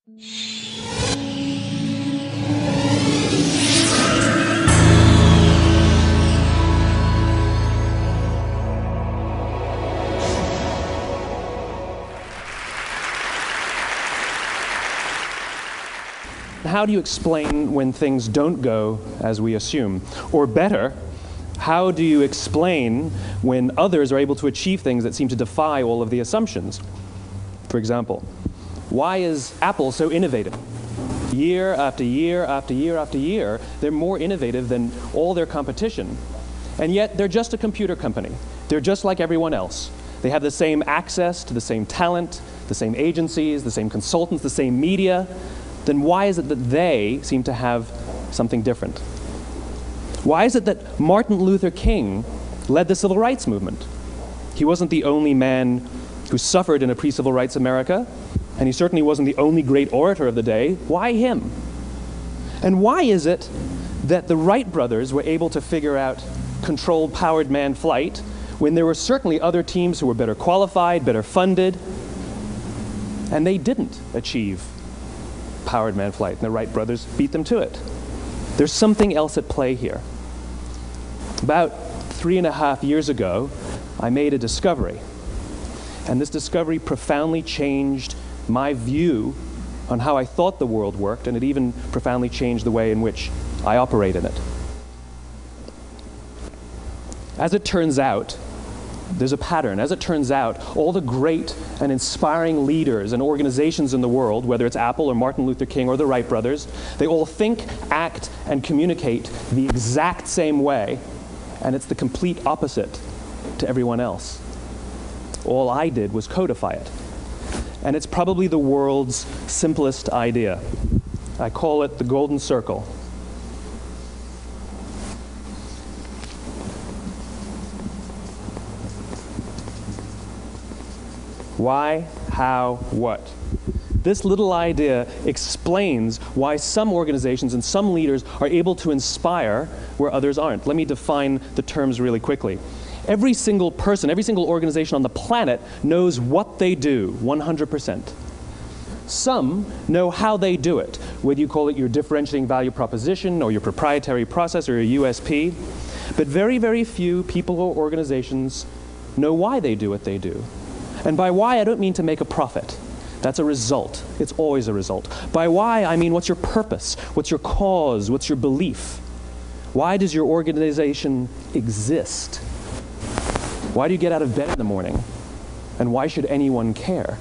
How do you explain when things don't go as we assume? Or better, how do you explain when others are able to achieve things that seem to defy all of the assumptions? For example, why is Apple so innovative? Year after year after year after year, they're more innovative than all their competition. And yet, they're just a computer company. They're just like everyone else. They have the same access to the same talent, the same agencies, the same consultants, the same media. Then why is it that they seem to have something different? Why is it that Martin Luther King led the civil rights movement? He wasn't the only man who suffered in a pre-civil rights America, and he certainly wasn't the only great orator of the day. Why him? And why is it that the Wright brothers were able to figure out controlled powered manned flight when there were certainly other teams who were better qualified, better funded, and they didn't achieve powered manned flight, and the Wright brothers beat them to it? There's something else at play here. About 3.5 years ago, I made a discovery, and this discovery profoundly changed my view on how I thought the world worked, and it even profoundly changed the way in which I operate in it. As it turns out, there's a pattern. As it turns out, all the great and inspiring leaders and organizations in the world, whether it's Apple or Martin Luther King or the Wright brothers, they all think, act, and communicate the exact same way, and it's the complete opposite to everyone else. All I did was codify it. And it's probably the world's simplest idea. I call it the golden circle. Why, how, what? This little idea explains why some organizations and some leaders are able to inspire where others aren't. Let me define the terms really quickly. Every single person, every single organization on the planet knows what they do, 100%. Some know how they do it, whether you call it your differentiating value proposition or your proprietary process or your USP. But very, very few people or organizations know why they do what they do. And by why, I don't mean to make a profit. That's a result. It's always a result. By why, I mean what's your purpose? What's your cause? What's your belief? Why does your organization exist? Why do you get out of bed in the morning? And why should anyone care?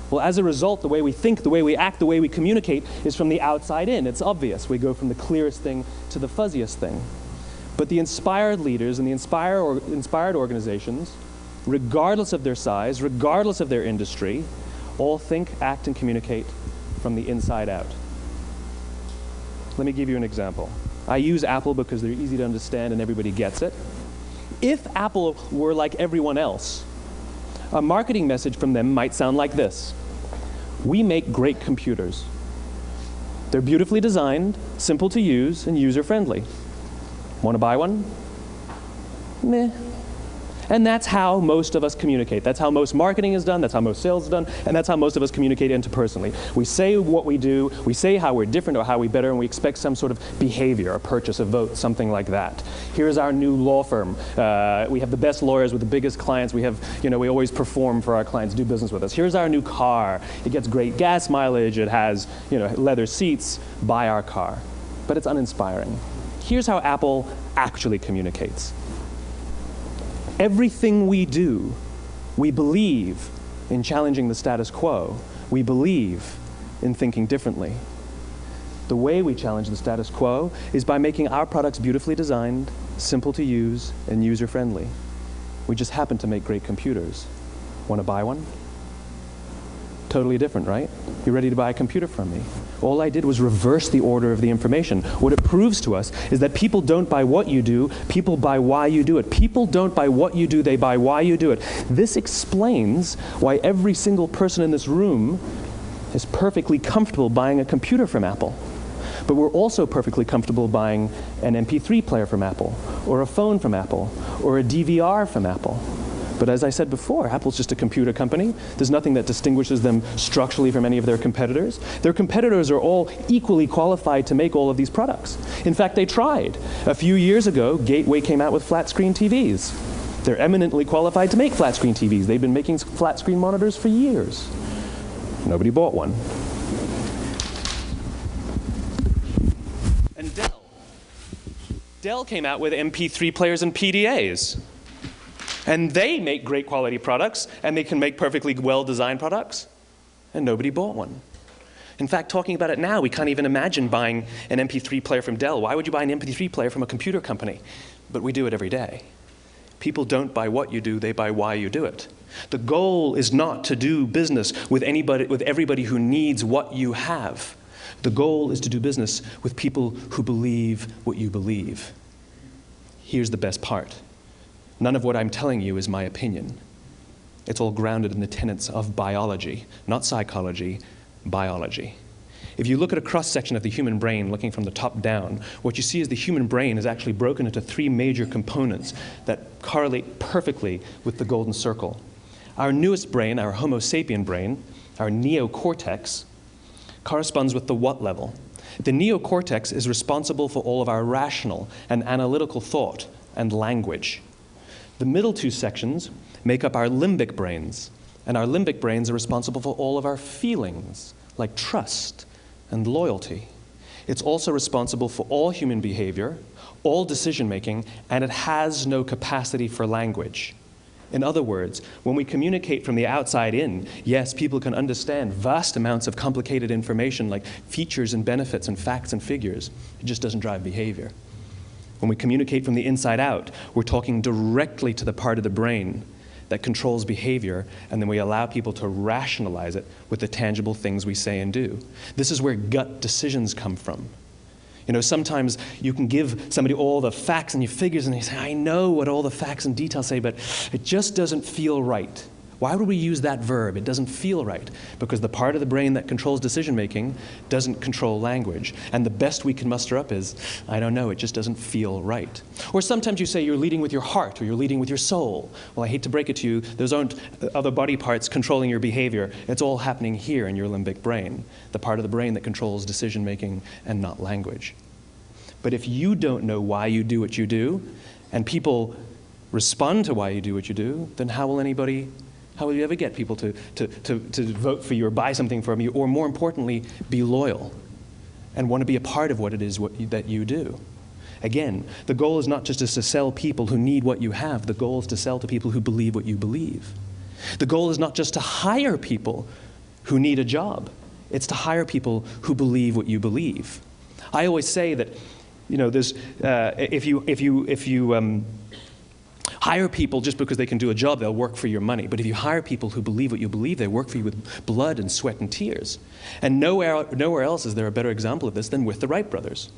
Well, as a result, the way we think, the way we act, the way we communicate is from the outside in. It's obvious. We go from the clearest thing to the fuzziest thing. But the inspired leaders and the inspired organizations, regardless of their size, regardless of their industry, all think, act, and communicate from the inside out. Let me give you an example. I use Apple because they're easy to understand and everybody gets it. If Apple were like everyone else, a marketing message from them might sound like this: we make great computers. They're beautifully designed, simple to use, and user-friendly. Want to buy one? Meh. And that's how most of us communicate. That's how most marketing is done, that's how most sales is done, and that's how most of us communicate interpersonally. We say what we do, we say how we're different or how we better, and we expect some sort of behavior, a purchase, a vote, something like that. Here's our new law firm. We have the best lawyers with the biggest clients. We have, we always perform for our clients, do business with us. Here's our new car. It gets great gas mileage. It has, leather seats. Buy our car. But it's uninspiring. Here's how Apple actually communicates. Everything we do, we believe in challenging the status quo. We believe in thinking differently. The way we challenge the status quo is by making our products beautifully designed, simple to use, and user-friendly. We just happen to make great computers. Want to buy one? Totally different, right? You're ready to buy a computer from me. All I did was reverse the order of the information. What it proves to us is that people don't buy what you do, people buy why you do it. People don't buy what you do, they buy why you do it. This explains why every single person in this room is perfectly comfortable buying a computer from Apple. But we're also perfectly comfortable buying an MP3 player from Apple, or a phone from Apple, or a DVR from Apple. But as I said before, Apple's just a computer company. There's nothing that distinguishes them structurally from any of their competitors. Their competitors are all equally qualified to make all of these products. In fact, they tried. A few years ago, Gateway came out with flat screen TVs. They're eminently qualified to make flat screen TVs. They've been making flat screen monitors for years. Nobody bought one. And Dell came out with MP3 players and PDAs. And they make great quality products, and they can make perfectly well-designed products, and nobody bought one. In fact, talking about it now, we can't even imagine buying an MP3 player from Dell. Why would you buy an MP3 player from a computer company? But we do it every day. People don't buy what you do, they buy why you do it. The goal is not to do business with everybody who needs what you have. The goal is to do business with people who believe what you believe. Here's the best part. None of what I'm telling you is my opinion. It's all grounded in the tenets of biology, not psychology, biology. If you look at a cross-section of the human brain, looking from the top down, what you see is the human brain is actually broken into three major components that correlate perfectly with the golden circle. Our newest brain, our Homo sapien brain, our neocortex, corresponds with the what level. The neocortex is responsible for all of our rational and analytical thought and language. The middle two sections make up our limbic brains, and our limbic brains are responsible for all of our feelings, like trust and loyalty. It's also responsible for all human behavior, all decision-making, and it has no capacity for language. In other words, when we communicate from the outside in, yes, people can understand vast amounts of complicated information like features and benefits and facts and figures. It just doesn't drive behavior. When we communicate from the inside out, we're talking directly to the part of the brain that controls behavior, and then we allow people to rationalize it with the tangible things we say and do. This is where gut decisions come from. You know, sometimes you can give somebody all the facts and your figures, and they say, I know what all the facts and details say, but it just doesn't feel right. Why would we use that verb? It doesn't feel right. Because the part of the brain that controls decision-making doesn't control language. And the best we can muster up is, I don't know, it just doesn't feel right. Or sometimes you say you're leading with your heart or you're leading with your soul. Well, I hate to break it to you, those aren't other body parts controlling your behavior. It's all happening here in your limbic brain, the part of the brain that controls decision-making and not language. But if you don't know why you do what you do, and people respond to why you do what you do, then how will you ever get people to vote for you or buy something from you, or more importantly, be loyal and want to be a part of what it is that you do? Again, the goal is not just to sell people who need what you have. The goal is to sell to people who believe what you believe. The goal is not just to hire people who need a job. It's to hire people who believe what you believe. I always say that, you know, there's, if you hire people just because they can do a job, they'll work for your money. But if you hire people who believe what you believe, they work for you with blood and sweat and tears. And nowhere else is there a better example of this than with the Wright brothers.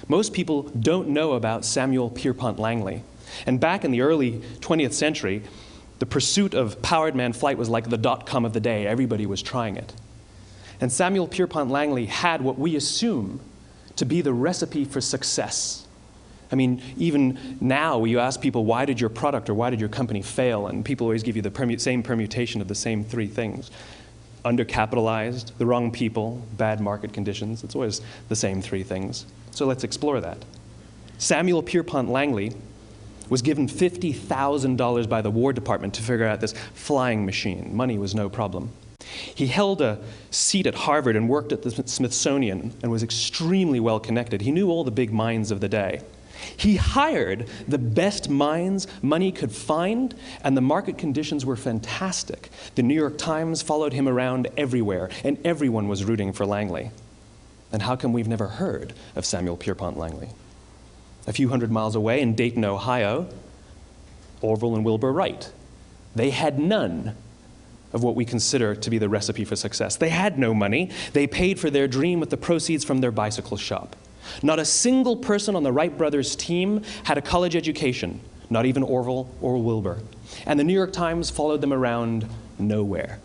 Most people don't know about Samuel Pierpont Langley. And back in the early 20th century, the pursuit of powered man flight was like the dot-com of the day. Everybody was trying it. And Samuel Pierpont Langley had what we assume to be the recipe for success. I mean, even now, you ask people, why did your product or why did your company fail? And people always give you the same permutation of the same three things. Undercapitalized, the wrong people, bad market conditions. It's always the same three things. So let's explore that. Samuel Pierpont Langley was given $50,000 by the War Department to figure out this flying machine. Money was no problem. He held a seat at Harvard and worked at the Smithsonian and was extremely well connected. He knew all the big minds of the day. He hired the best minds money could find, and the market conditions were fantastic. The New York Times followed him around everywhere, and everyone was rooting for Langley. And how come we've never heard of Samuel Pierpont Langley? A few hundred miles away in Dayton, Ohio, Orville and Wilbur Wright. They had none of what we consider to be the recipe for success. They had no money. They paid for their dream with the proceeds from their bicycle shop. Not a single person on the Wright brothers' team had a college education, not even Orville or Wilbur. And the New York Times followed them around nowhere.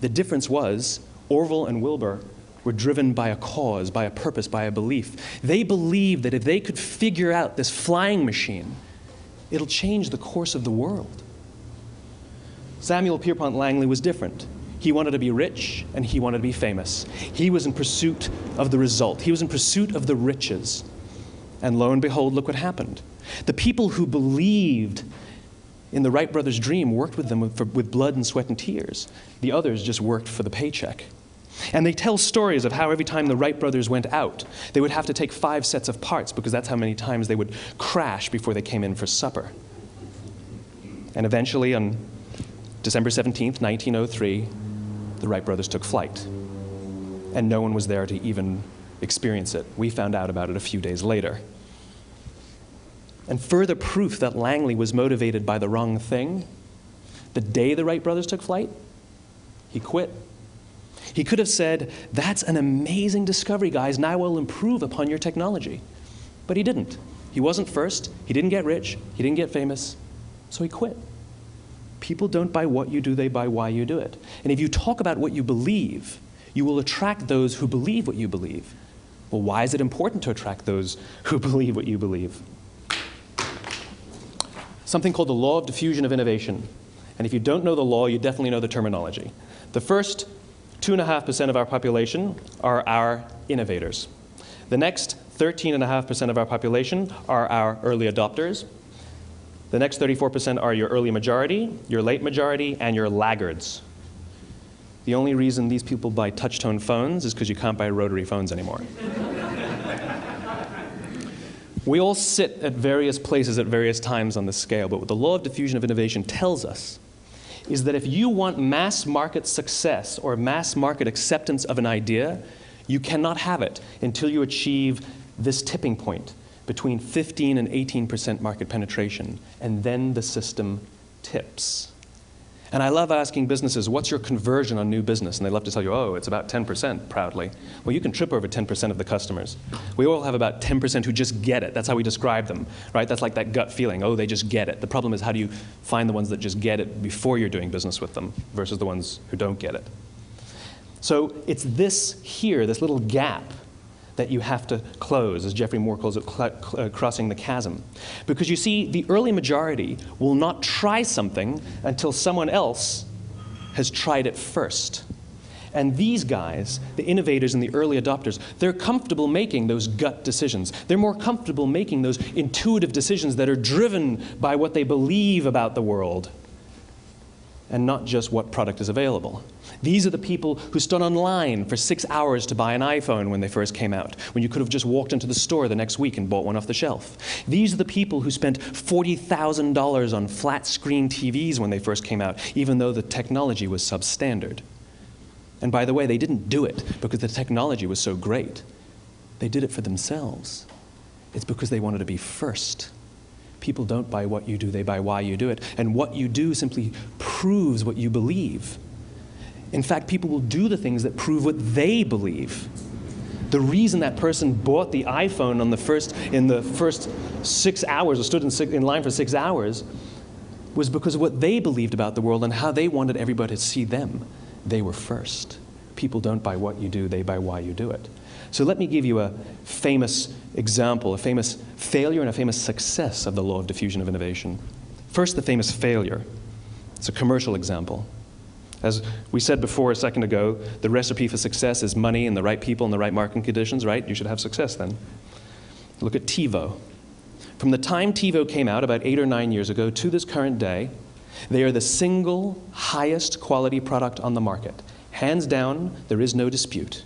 The difference was Orville and Wilbur were driven by a cause, by a purpose, by a belief. They believed that if they could figure out this flying machine, it'll change the course of the world. Samuel Pierpont Langley was different. He wanted to be rich, and he wanted to be famous. He was in pursuit of the result. He was in pursuit of the riches. And lo and behold, look what happened. The people who believed in the Wright brothers' dream worked with them with blood and sweat and tears. The others just worked for the paycheck. And they tell stories of how every time the Wright brothers went out, they would have to take 5 sets of parts because that's how many times they would crash before they came in for supper. And eventually, on December 17th, 1903, the Wright brothers took flight. And no one was there to even experience it. We found out about it a few days later. And further proof that Langley was motivated by the wrong thing, the day the Wright brothers took flight, he quit. He could have said, "That's an amazing discovery, guys. Now we'll improve upon your technology." But he didn't. He wasn't first. He didn't get rich. He didn't get famous. So he quit. People don't buy what you do, they buy why you do it. And if you talk about what you believe, you will attract those who believe what you believe. Well, why is it important to attract those who believe what you believe? Something called the law of diffusion of innovation. And if you don't know the law, you definitely know the terminology. The first 2.5% of our population are our innovators. The next 13.5% of our population are our early adopters. The next 34% are your early majority, your late majority, and your laggards. The only reason these people buy touch-tone phones is because you can't buy rotary phones anymore. We all sit at various places at various times on the scale, but what the law of diffusion of innovation tells us is that if you want mass market success or mass market acceptance of an idea, you cannot have it until you achieve this tipping point between 15 and 18% market penetration, and then the system tips. And I love asking businesses, what's your conversion on new business? And they love to tell you, oh, it's about 10%, proudly. Well, you can trip over 10% of the customers. We all have about 10% who just get it. That's how we describe them, right? That's like that gut feeling, oh, they just get it. The problem is, how do you find the ones that just get it before you're doing business with them versus the ones who don't get it? So it's this here, this little gap, that you have to close, as Geoffrey Moore calls it, crossing the chasm. Because you see, the early majority will not try something until someone else has tried it first. And these guys, the innovators and the early adopters, they're comfortable making those gut decisions. They're more comfortable making those intuitive decisions that are driven by what they believe about the world and not just what product is available. These are the people who stood online for 6 hours to buy an iPhone when they first came out, when you could have just walked into the store the next week and bought one off the shelf. These are the people who spent $40,000 on flat screen TVs when they first came out, even though the technology was substandard. And by the way, they didn't do it because the technology was so great. They did it for themselves. It's because they wanted to be first. People don't buy what you do, they buy why you do it. And what you do simply proves what you believe. In fact, people will do the things that prove what they believe. The reason that person bought the iPhone in the first 6 hours, or stood in line for 6 hours, was because of what they believed about the world and how they wanted everybody to see them. They were first. People don't buy what you do, they buy why you do it. So let me give you a famous example, a famous failure and a famous success of the law of diffusion of innovation. First, the famous failure. It's a commercial example. As we said before a second ago, the recipe for success is money and the right people and the right marketing conditions, right? You should have success then. Look at TiVo. From the time TiVo came out about 8 or 9 years ago to this current day, they are the single highest quality product on the market. Hands down, there is no dispute.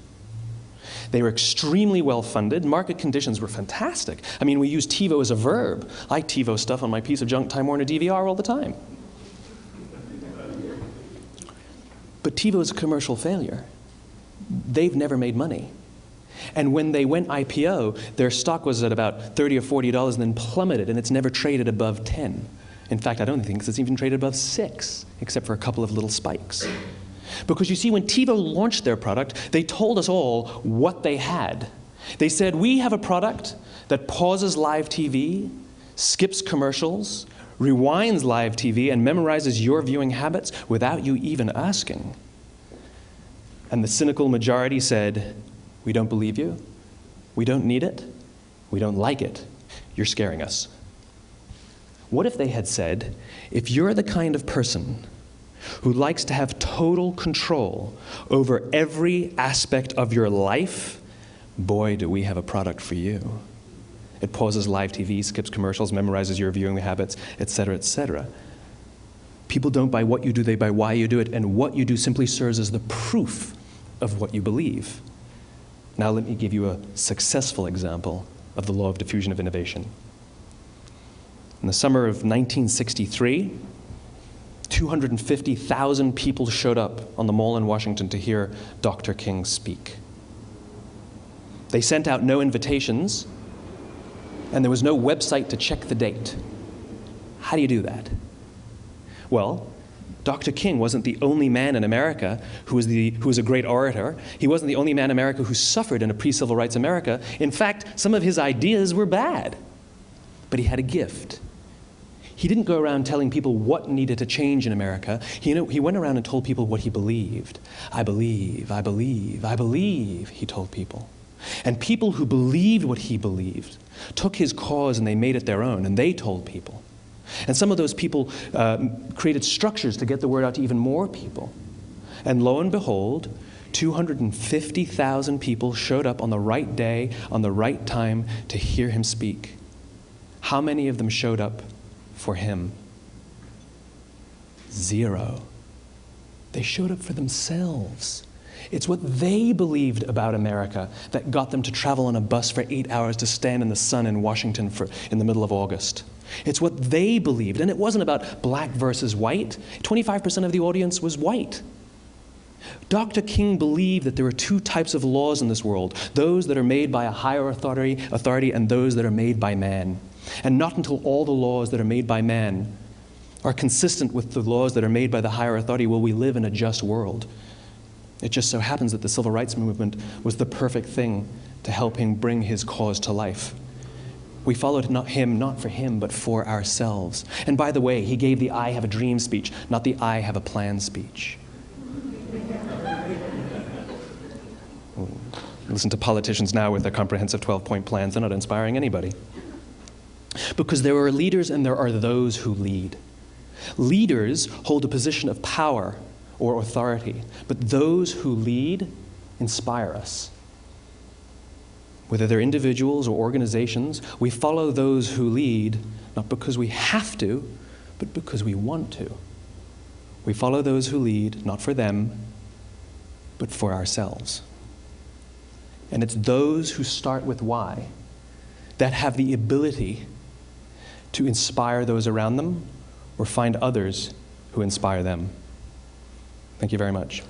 They were extremely well-funded. Market conditions were fantastic. I mean, we use TiVo as a verb. I TiVo stuff on my piece of junk Time Warner DVR all the time. But TiVo is a commercial failure. They've never made money. And when they went IPO, their stock was at about $30 or $40 and then plummeted, and it's never traded above 10. In fact, I don't think it's even traded above 6, except for a couple of little spikes. Because you see, when TiVo launched their product, they told us all what they had. They said, we have a product that pauses live TV, skips commercials, rewinds live TV, and memorizes your viewing habits without you even asking. And the cynical majority said, we don't believe you, we don't need it, we don't like it, you're scaring us. What if they had said, if you're the kind of person who likes to have total control over every aspect of your life, boy, do we have a product for you. It pauses live TV, skips commercials, memorizes your viewing habits, etc., etc. People don't buy what you do, they buy why you do it, and what you do simply serves as the proof of what you believe. Now let me give you a successful example of the law of diffusion of innovation. In the summer of 1963, 250,000 people showed up on the Mall in Washington to hear Dr. King speak. They sent out no invitations, and there was no website to check the date. How do you do that? Well, Dr. King wasn't the only man in America who was a great orator. He wasn't the only man in America who suffered in a pre-civil rights America. In fact, some of his ideas were bad. But he had a gift. He didn't go around telling people what needed to change in America. He went around and told people what he believed. I believe, I believe, I believe, he told people. And people who believed what he believed took his cause and they made it their own, and they told people. And some of those people created structures to get the word out to even more people. And lo and behold, 250,000 people showed up on the right day, on the right time to hear him speak. How many of them showed up for him? 0. They showed up for themselves. It's what they believed about America that got them to travel on a bus for 8 hours to stand in the sun in Washington in the middle of August. It's what they believed, and it wasn't about black versus white. 25% of the audience was white. Dr. King believed that there are 2 types of laws in this world, those that are made by a higher authority and those that are made by man. And not until all the laws that are made by man are consistent with the laws that are made by the higher authority will we live in a just world. It just so happens that the civil rights movement was the perfect thing to help him bring his cause to life. We followed him not for him, but for ourselves. And by the way, he gave the I have a dream speech, not the I have a plan speech. Listen to politicians now with their comprehensive 12-point plans. They're not inspiring anybody. Because there are leaders and there are those who lead. Leaders hold a position of power or authority, but those who lead inspire us. Whether they're individuals or organizations, we follow those who lead, not because we have to, but because we want to. We follow those who lead, not for them, but for ourselves. And it's those who start with why that have the ability to inspire those around them or find others who inspire them. Thank you very much.